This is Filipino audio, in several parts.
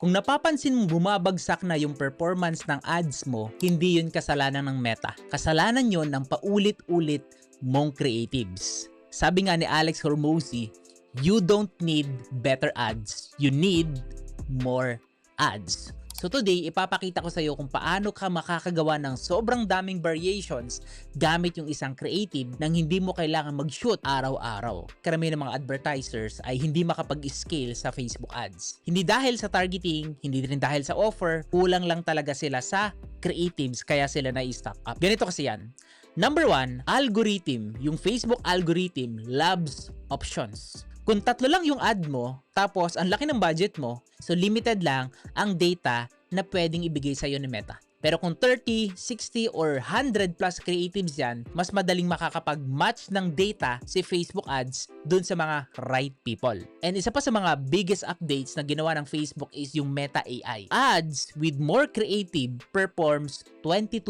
Kung napapansin mong bumabagsak na yung performance ng ads mo, hindi yun kasalanan ng Meta. Kasalanan yun ng paulit-ulit mong creatives. Sabi nga ni Alex Hormozi, you don't need better ads, you need more ads. So today, ipapakita ko sa iyo kung paano ka makakagawa ng sobrang daming variations gamit yung isang creative nang hindi mo kailangan mag-shoot araw-araw. Karamihan ng mga advertisers ay hindi makapag-scale sa Facebook ads. Hindi dahil sa targeting, hindi rin dahil sa offer, kulang lang talaga sila sa creatives kaya sila na-stock up. Ganito kasi yan. Number 1, algorithm. Yung Facebook algorithm loves options. Kung 3 lang yung ad mo, tapos ang laki ng budget mo, so limited lang ang data na pwedeng ibigay sa'yo ni Meta. Pero kung 30, 60, or 100 plus creatives yan, mas madaling makakapag-match ng data si Facebook ads dun sa mga right people. And isa pa sa mga biggest updates na ginawa ng Facebook is yung Meta AI. Ads with more creative performs 22%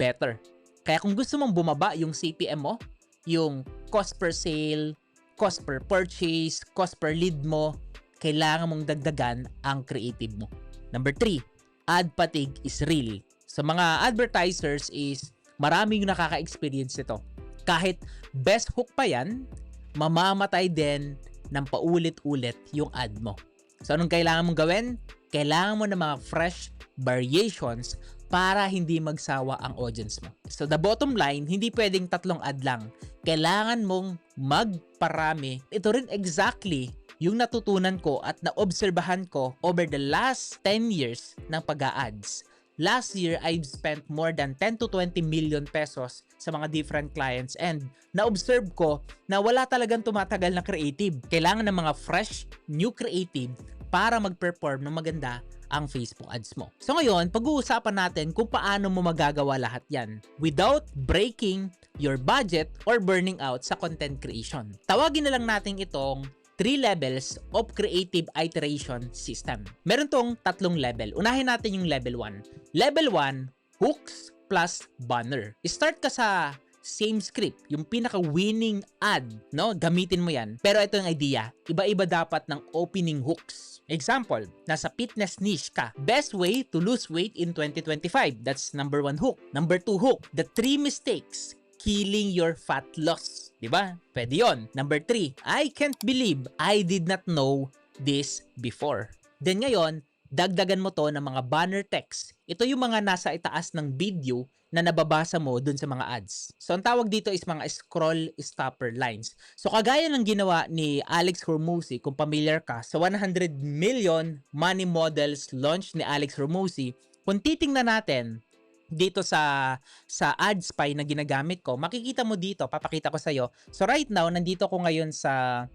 better. Kaya kung gusto mong bumaba yung CPM mo, yung cost per sale, cost per purchase, cost per lead mo, kailangan mong dagdagan ang creative mo. Number 3, ad fatigue is real. Sa mga advertisers is maraming nakaka-experience nito. Kahit best hook pa yan, mamamatay din ng paulit-ulit yung ad mo. So anong kailangan mong gawin? Kailangan mo ng mga fresh variations para hindi magsawa ang audience mo. So the bottom line, hindi pwedeng 3 ad lang. Kailangan mong magparami. Ito rin exactly yung natutunan ko at naobserbahan ko over the last 10 years ng pag-a-ads. Last year, I've spent more than 10 to 20 million pesos sa mga different clients and na-observe ko na wala talagang tumatagal na creative. Kailangan ng mga fresh, new creative para mag-perform ng maganda ang Facebook ads mo. So ngayon, pag-uusapan natin kung paano mo magagawa lahat yan without breaking your budget or burning out sa content creation. Tawagin na lang natin itong 3 levels of creative iteration system. Meron tong 3 level. Unahin natin yung level 1. Level 1, hooks plus banner. Start ka sa same script, yung pinaka-winning ad, no? Gamitin mo yan. Pero ito yung idea. Iba-iba dapat ng opening hooks. Example, nasa fitness niche ka. Best way to lose weight in 2025. That's number 1 hook. Number 2 hook, the 3 mistakes killing your fat loss. Diba? Pwede yun. Number 3, I can't believe I did not know this before. Then ngayon, dagdagan mo to ng mga banner text. Ito yung mga nasa itaas ng video na nababasa mo dun sa mga ads. So, ang tawag dito is mga scroll stopper lines. So, kagaya ng ginawa ni Alex Hormozi, kung familiar ka, sa 100 million money models launch ni Alex Hormozi, kung titingnan natin dito sa AdSpy na ginagamit ko, makikita mo dito, papakita ko sa'yo. So, right now, nandito ko ngayon sa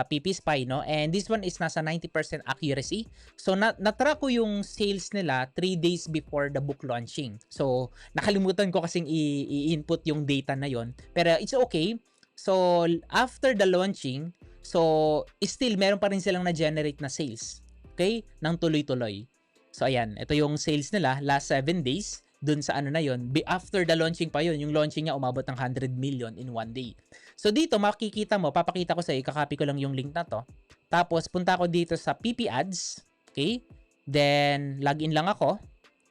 PP Spy, no? And this one is nasa 90% accuracy. So, natrack ko yung sales nila 3 days before the book launching. So, nakalimutan ko kasing i-input yung data na yon. Pero it's okay. So, after the launching, so, still, meron pa rin silang na-generate na sales. Okay? Nang tuloy-tuloy. So, ayan. Ito yung sales nila last 7 days. Dun sa ano na yon, after the launching pa yun, yung launching niya umabot ng 100 million in 1 day. So dito makikita mo, papakita ko sa iyo, kakopy ko lang yung link na to. Tapos punta ako dito sa PP Ads, okay? Then login lang ako.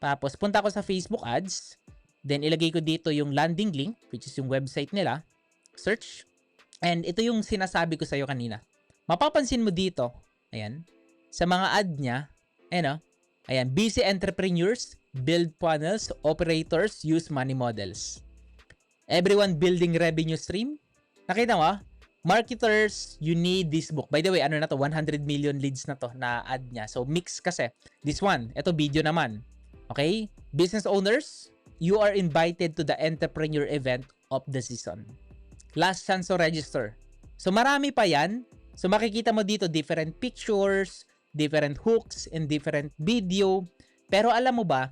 Tapos punta ako sa Facebook Ads. Then ilagay ko dito yung landing link, which is yung website nila. Search. And ito yung sinasabi ko sa iyo kanina. Mapapansin mo dito, ayan, sa mga ad niya, ayan, ayan, busy entrepreneurs build funnels, operators use money models. Everyone building revenue stream. Nakita mo? Marketers, you need this book. By the way, ano na to? 100 million leads na to na ad niya. So, mix kasi. This one, ito video naman. Okay? Business owners, you are invited to the entrepreneur event of the season. Last chance to register. So, marami pa yan. So, makikita mo dito different pictures, different hooks, and different video. Pero alam mo ba,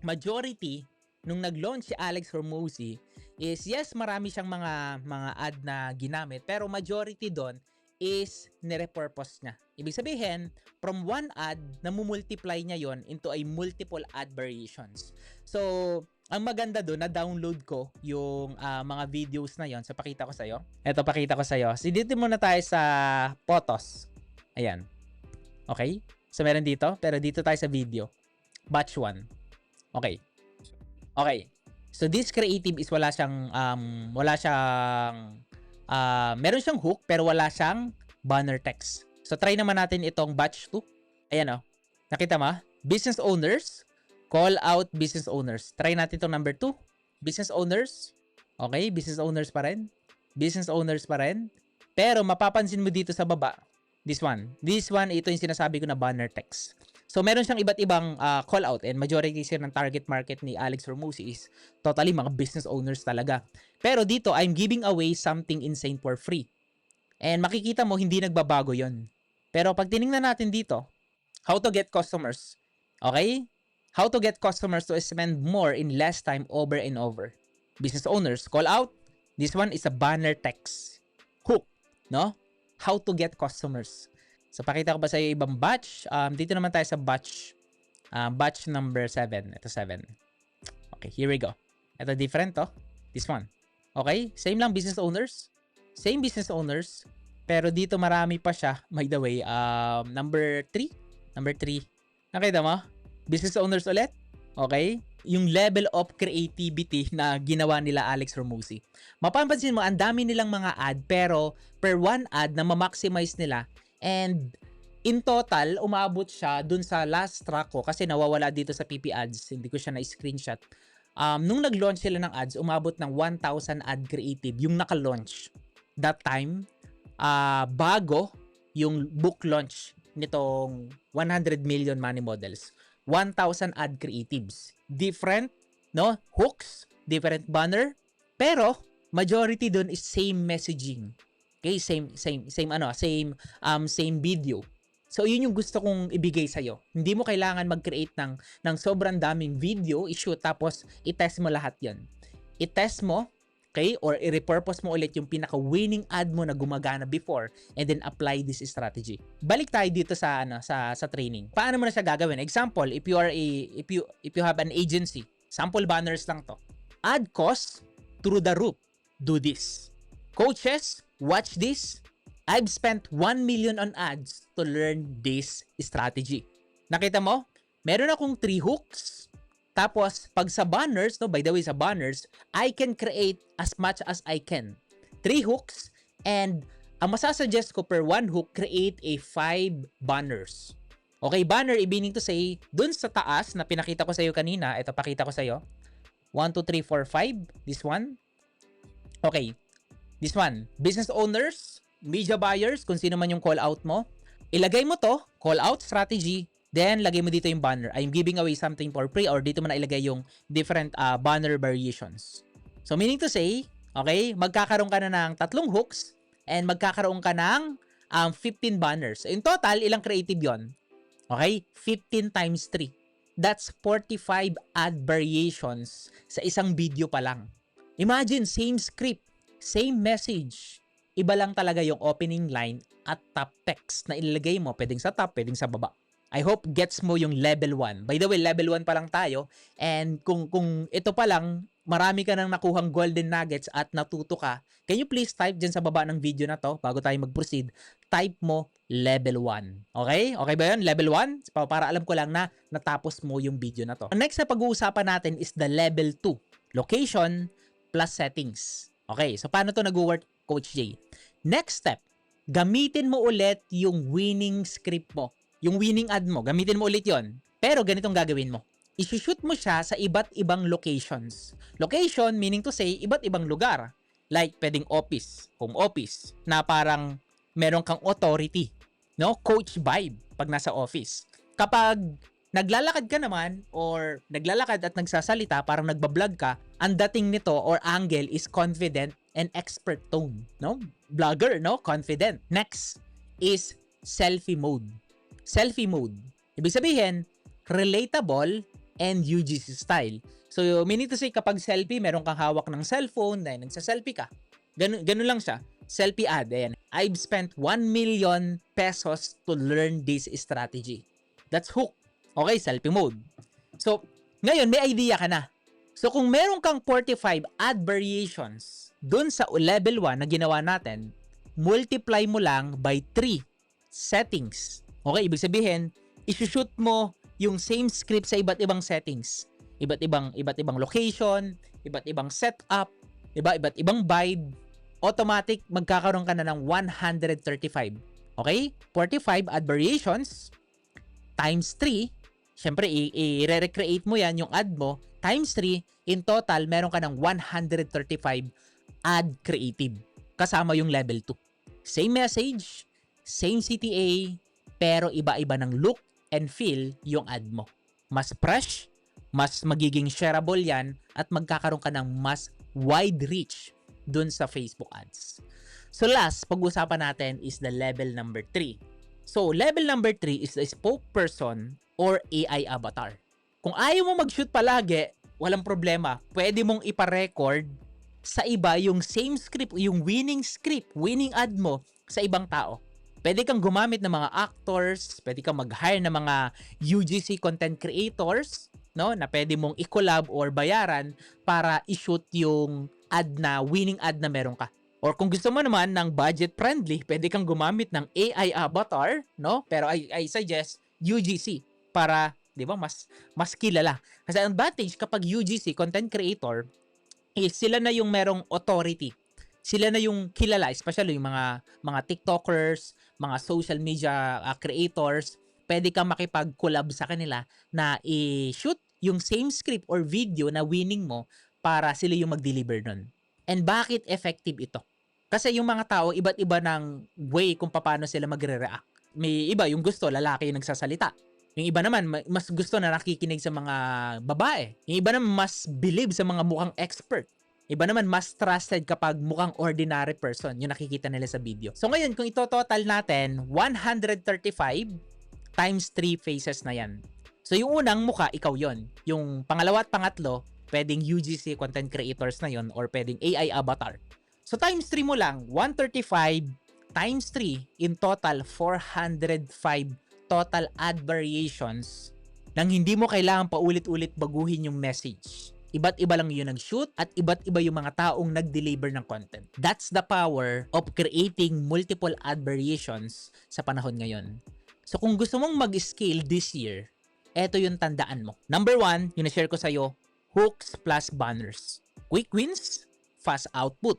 majority nung nag-launch si Alex Hormozi is yes, marami siyang mga ad na ginamit, pero majority doon is nire-purpose niya. Ibig sabihin, from one ad, namumultiply niya yon into a multiple ad variations. So, ang maganda doon, na-download ko yung mga videos na yon. So, pakita ko sa'yo. Ito, pakita ko sa'yo. So, dito muna tayo sa photos. Ayan. Okay? So, meron dito. Pero dito tayo sa video. Batch 1. Okay. Okay. So, this creative is wala siyang, meron siyang hook, pero wala siyang banner text. So, try naman natin itong batch 2. Ayan o. Nakita mo? Business owners. Call out business owners. Try natin itong number 2. Business owners. Okay, business owners pa rin. Business owners pa rin. Pero, mapapansin mo dito sa baba, this one. This one, ito yung sinasabi ko na banner text. So, meron siyang iba't ibang call out and majority siya ng target market ni Alex Hormozi is totally mga business owners talaga. Pero dito, I'm giving away something insane for free. And makikita mo, hindi nagbabago yon. Pero pag tinignan natin dito, how to get customers. Okay? How to get customers to spend more in less time over and over. Business owners, call out. This one is a banner text. Hook. No? How to get customers. So, pakita ko ba sa iyo ibang batch? Dito naman tayo sa batch. Batch number 7. Ito 7. Okay, here we go. Ito different to. This one. Okay, same lang business owners. Same business owners. Pero dito marami pa siya. By the way, number 3. Number 3. Nakita mo? Business owners ulit. Okay? Yung level of creativity na ginawa nila Alex Hormozi. Mapapansin mo, ang dami nilang mga ad pero per one ad na ma-maximize nila. And in total, umabot siya dun sa last track ko kasi nawawala dito sa PP ads. Hindi ko siya na-screenshot. Nung nag-launch sila ng ads, umabot ng 1,000 ad creative yung naka-launch. That time, bago yung book launch nitong 100 million money models. 1,000 ad creatives. Different, no? Hooks, different banner, pero majority dun is same messaging. Okay, same video. So yun yung gusto kong ibigay sa iyo. Hindi mo kailangan mag-create ng sobrang daming video, i-shoot tapos i-test mo lahat 'yon. I-test mo, okay, or i-repurpose mo ulit yung pinaka-winning ad mo na gumagana before and then apply this strategy. Balik tayo dito sa sa training. Paano mo na siya gagawin? Example, if you have an agency, sample banners lang to. Ad cost through the roof. Do this. Coaches, watch this. I've spent 1 million on ads to learn this strategy. Nakita mo? Meron akong 3 hooks. Tapos, pag sa banners, no, by the way, sa banners, I can create as much as I can. 3 hooks, and ang masasuggest ko per 1 hook, create a 5 banners. Okay, banner, meaning to say, dun sa taas na pinakita ko sa iyo kanina, ito pakita ko sa iyo. 1, 2, 3, 4, 5. This one. Okay. This one. Business owners, media buyers, kung sino man yung call out mo. Ilagay mo to, call out strategy, then lagay mo dito yung banner. I'm giving away something for free, or dito mo na ilagay yung different banner variations. So meaning to say, okay, magkakaroon ka na ng 3 hooks and magkakaroon ka ng 15 banners. So in total, ilang creative yon? Okay? 15 times 3. That's 45 ad variations sa isang video pa lang. Imagine, same script, same message. Iba lang talaga yung opening line at top text na ilalagay mo. Pwedeng sa top, pwedeng sa baba. I hope gets mo yung level 1. By the way, level 1 pa lang tayo. And kung ito pa lang, marami ka nang nakuhang golden nuggets at natuto ka, can you please type dyan sa baba ng video na to bago tayo mag-proceed? Type mo level 1. Okay? Okay ba yun? Level 1? Para alam ko lang na natapos mo yung video na to. Ang next na pag-uusapan natin is the level 2. Location plus settings. Okay, so paano to nag-work, Coach Jay? Next step, gamitin mo ulit yung winning script mo. Yung winning ad mo, gamitin mo ulit yon. Pero ganitong gagawin mo. I-shoot mo siya sa iba't ibang locations. Location meaning to say, iba't ibang lugar. Like, pwedeng office, home office, na parang meron kang authority. No? Coach vibe pag nasa office. Kapag naglalakad ka naman or naglalakad at nagsasalita, parang nagbablog ka, ang dating nito or angle is confident and expert tone, no? Vlogger, no? Confident. Next is selfie mode. Selfie mode. Ibig sabihin, relatable and UGC style. So, meaning to say, kapag selfie, meron kang hawak ng cellphone, dahil nagsa-selfie ka. Ganun lang siya. Selfie ad. Ayan. I've spent 1 million pesos to learn this strategy. That's hook. Okay, selfie mode. So, ngayon, may idea ka na. So, kung meron kang 45 ad variations dun sa level 1 na ginawa natin, multiply mo lang by 3 settings. Okay, ibig sabihin, isushoot mo yung same script sa iba't ibang settings. Iba't ibang location, iba't ibang setup, iba't ibang vibe, automatic magkakaroon ka na ng 135. Okay? 45 ad variations times 3. Syempre, i-recreate mo yan yung ad mo times 3. In total, meron ka ng 135 ad creative. Kasama yung level 2. Same message, same CTA, pero iba-iba ng look and feel yung ad mo. Mas fresh, mas magiging shareable yan, at magkakaroon ka ng mas wide reach dun sa Facebook ads. So last, pag-usapan natin is the level number 3. So level number 3 is the spokesperson or AI avatar. Kung ayaw mo mag-shoot palagi, walang problema. Pwede mong ipa-record sa iba yung same script, yung winning script, winning ad mo sa ibang tao. Pwede kang gumamit ng mga actors, pwede kang mag-hire ng mga UGC content creators, no, na pwede mong i-collab or bayaran para i-shoot yung ad na, winning ad na meron ka. Or kung gusto mo naman ng budget friendly, pwede kang gumamit ng AI avatar, no? Pero I suggest UGC para, 'di ba, mas kilala. Kasi ang advantage kapag UGC content creator, sila na yung merong authority. Sila na yung kilala, especially yung mga TikTokers, mga social media creators. Pwede kang makipag-collab sa kanila na i-shoot yung same script or video na winning mo para sila yung mag-deliver nun. And bakit effective ito? Kasi yung mga tao, iba't iba ng way kung paano sila magre-react. May iba yung gusto, lalaki yung nagsasalita. Yung iba naman, mas gusto na nakikinig sa mga babae. Yung iba naman, mas believe sa mga mukhang expert. Iba naman, mas trusted kapag mukhang ordinary person yung nakikita nila sa video. So ngayon, kung ito-total natin, 135 times 3 faces na yan. So yung unang mukha, ikaw yon. Yung pangalawa at pangatlo, pwedeng UGC content creators na yon or pwedeng AI avatar. So times 3 mo lang, 135 times 3, in total 405 total ad variations nang hindi mo kailangan paulit-ulit baguhin yung message. Iba't iba lang yun nag-shoot at iba't iba yung mga taong nag-deliver ng content. That's the power of creating multiple ad variations sa panahon ngayon. So kung gusto mong mag-scale this year, eto yung tandaan mo. Number 1, yung na-share ko sa'yo, hooks plus banners. Quick wins, fast output.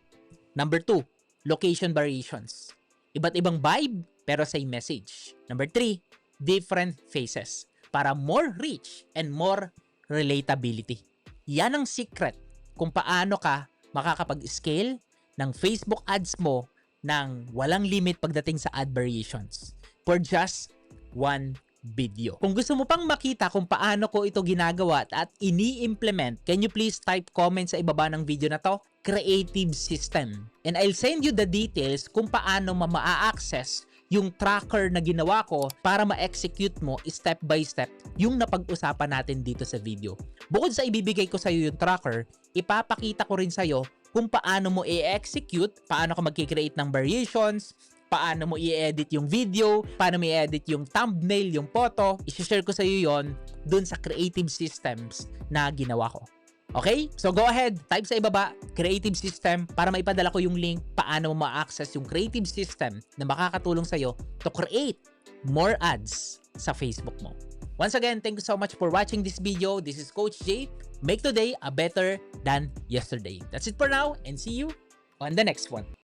Number 2, location variations. Iba't ibang vibe, pero same message. Number 3, different faces para more reach and more relatability. Yan ang secret kung paano ka makakapag-scale ng Facebook ads mo ng walang limit pagdating sa ad variations for just one video. Kung gusto mo pang makita kung paano ko ito ginagawa at ini-implement, can you please type comment sa ibaba ng video na to? Creative system. And I'll send you the details kung paano ma-access yung tracker na ginawa ko para ma-execute mo step by step yung napag-usapan natin dito sa video. Bukod sa ibibigay ko sa iyo yung tracker, ipapakita ko rin sa iyo kung paano mo i-execute, paano ka mag-create ng variations, paano mo i-edit yung video, paano mo i-edit yung thumbnail, yung photo. I-share ko sa iyo yon dun sa creative systems na ginawa ko. Okay? So go ahead, type sa ibaba, creative system, para maipadala ko yung link paano mo ma-access yung creative system na makakatulong sa'yo to create more ads sa Facebook mo. Once again, thank you so much for watching this video. This is Coach Jay. Make today a better than yesterday. That's it for now and see you on the next one.